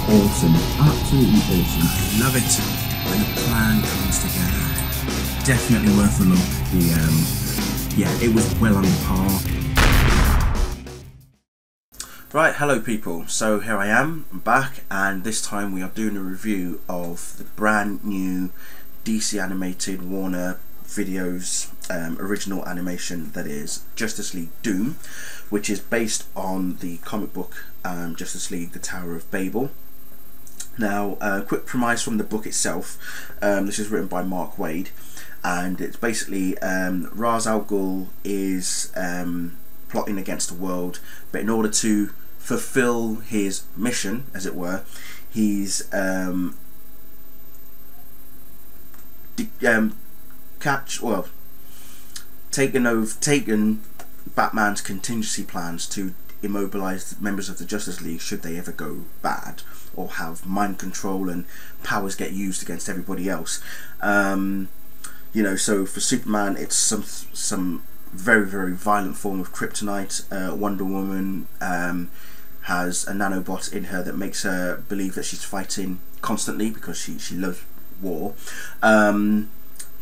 awesome, absolutely awesome. Love it when a plan comes together. Definitely worth a look. Yeah, it was well on par. Right, hello people. So here I am, I'm back, and this time we are doing a review of the brand new DC animated Warner Videos original animation, that is Justice League Doom, which is based on the comic book Justice League The Tower of Babel. Now, quick premise from the book itself. This is written by Mark Waid, and it's basically Ra's al Ghul is plotting against the world, but in order to fulfill his mission, as it were, he's taken Batman's contingency plans to immobilize the members of the Justice League should they ever go bad or have mind control and powers get used against everybody else. You know, so for Superman, it's some very, very violent form of kryptonite. Wonder Woman has a nanobot in her that makes her believe that she's fighting constantly because she loves war. The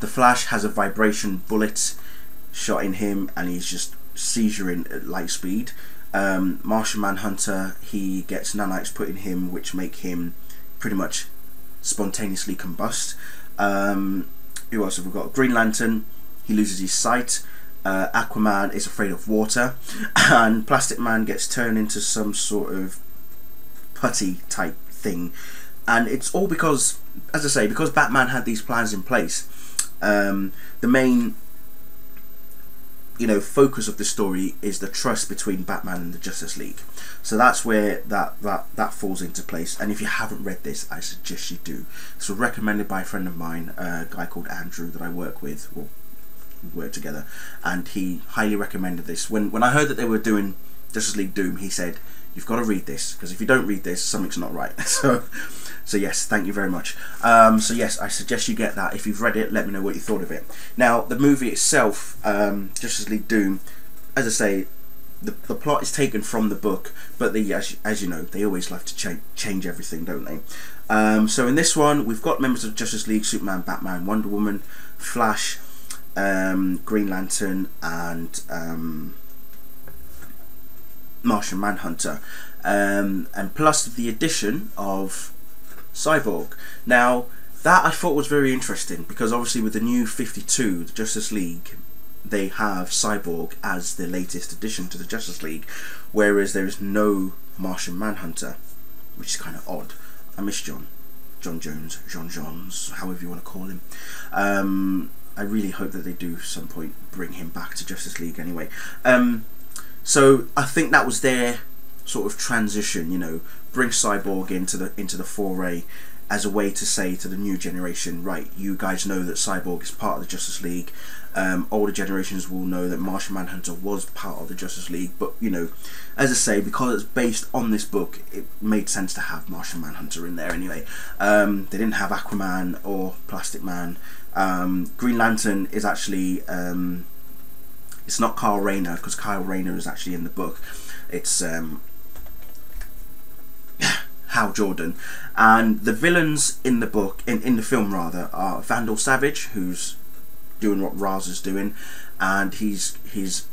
Flash has a vibration bullet shot in him and he's just seizuring at light speed. Martian Manhunter, he gets nanites put in him which make him pretty much spontaneously combust. Who else have we got? Green Lantern, he loses his sight. Aquaman is afraid of water, and Plastic Man gets turned into some sort of putty type thing, and it's all because, as I say, because Batman had these plans in place. The main, you know, focus of the story is the trust between Batman and the Justice League, so that's where that falls into place. And if you haven't read this, I suggest you do. It's recommended by a friend of mine, a guy called Andrew that I work with, or work together, and he highly recommended this. When I heard that they were doing Justice League Doom, he said, you've got to read this, because if you don't read this, something's not right. So yes, thank you very much. So yes, I suggest you get that. If you've read it, let me know what you thought of it. Now, the movie itself, Justice League Doom, as I say, the plot is taken from the book, but as you know, they always like to change everything, don't they? So in this one, we've got members of Justice League: Superman, Batman, Wonder Woman, Flash, Green Lantern, and Martian Manhunter, and plus the addition of Cyborg. Now, that I thought was very interesting, because obviously with the new 52, the Justice League, they have Cyborg as the latest addition to the Justice League, whereas there is no Martian Manhunter, which is kind of odd. I miss John Jones, however you want to call him. I really hope that they do some point bring him back to Justice League anyway. So I think that was their sort of transition, you know, bring Cyborg into the foray as a way to say to the new generation, right, you guys know that Cyborg is part of the Justice League. Older generations will know that Martian Manhunter was part of the Justice League, but you know, as I say, because it's based on this book, it made sense to have Martian Manhunter in there anyway. They didn't have Aquaman or Plastic Man. Green Lantern is actually it's not Kyle Rayner, because Kyle Rayner is actually in the book. It's Hal Jordan, and the villains in the book, in the film rather, are Vandal Savage, who's doing what Ra's is doing, and his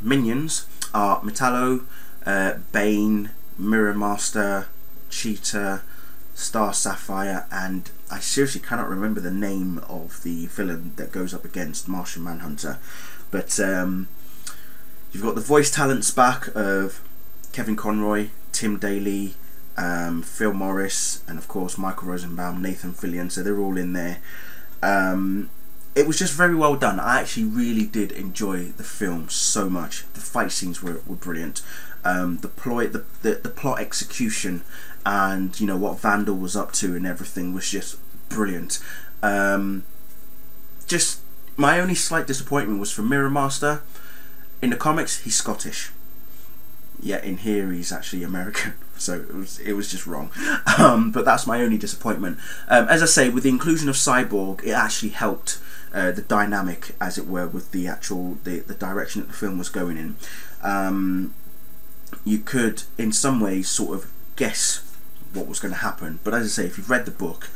minions are Metallo, Bane, Mirror Master, Cheetah, Star Sapphire, and I seriously cannot remember the name of the villain that goes up against Martian Manhunter. But you've got the voice talents back of Kevin Conroy, Tim Daly, Phil Morris, and of course Michael Rosenbaum, Nathan Fillion, so they're all in there. It was just very well done. I actually really did enjoy the film so much. The fight scenes were brilliant. The plot execution, and you know what Vandal was up to and everything was just brilliant. Just my only slight disappointment was for Mirror Master. In the comics, he's Scottish. Yet in here, he's actually American. So it was just wrong. But that's my only disappointment. As I say, with the inclusion of Cyborg, it actually helped the dynamic, as it were, with the actual the direction that the film was going in. You could, in some ways, sort of guess what was going to happen. But as I say, if you've read the book,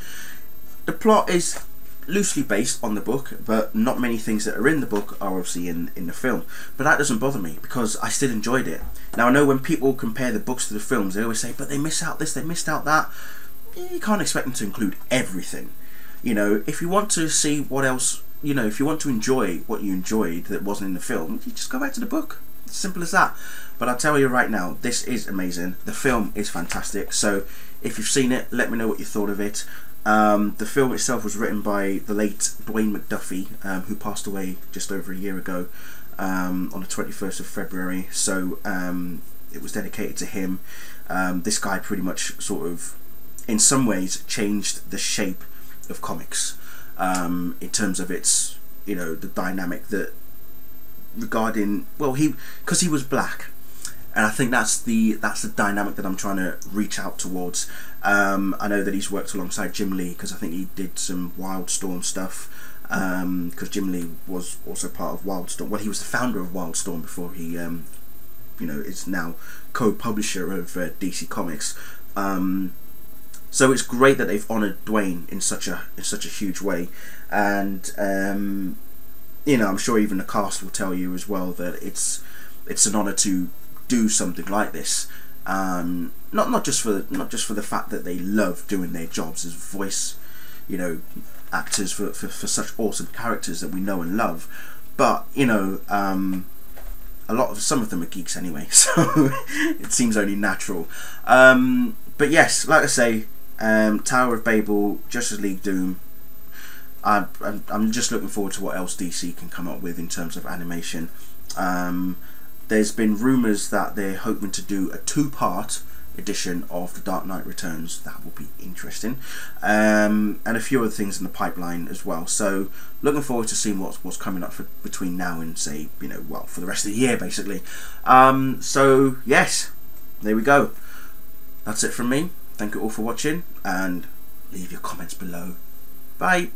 the plot is loosely based on the book, but not many things that are in the book are obviously in the film. But that doesn't bother me, because I still enjoyed it. Now, I know when people compare the books to the films, they always say, but they missed out this, they missed out that. You can't expect them to include everything. You know, if you want to see what else, you know, if you want to enjoy what you enjoyed that wasn't in the film, you just go back to the book. It's simple as that. But I'll tell you right now, this is amazing. The film is fantastic. So if you've seen it, let me know what you thought of it. The film itself was written by the late Dwayne McDuffie, who passed away just over a year ago, on the 21st of February. So it was dedicated to him. This guy pretty much sort of, in some ways, changed the shape of comics, in terms of its, you know, the dynamic that regarding, well, because he was black. And I think that's the dynamic that I'm trying to reach out towards. I know that he's worked alongside Jim Lee, because I think he did some Wildstorm stuff. Because Jim Lee was also part of Wildstorm. Well, he was the founder of Wildstorm before he, you know, is now co-publisher of DC Comics. So it's great that they've honoured Dwayne in such a huge way, and you know, I'm sure even the cast will tell you as well that it's an honour to do something like this. Not just for the fact that they love doing their jobs as voice, you know, actors for such awesome characters that we know and love, but you know, some of them are geeks anyway, so it seems only natural. But yes, like I say, Tower of Babel, Justice League Doom. I'm just looking forward to what else DC can come up with in terms of animation. There's been rumours that they're hoping to do a 2-part edition of The Dark Knight Returns. That will be interesting, and a few other things in the pipeline as well. So looking forward to seeing what's coming up for between now and, say, you know, well, for the rest of the year basically. So yes, there we go. That's it from me. Thank you all for watching, and leave your comments below. Bye.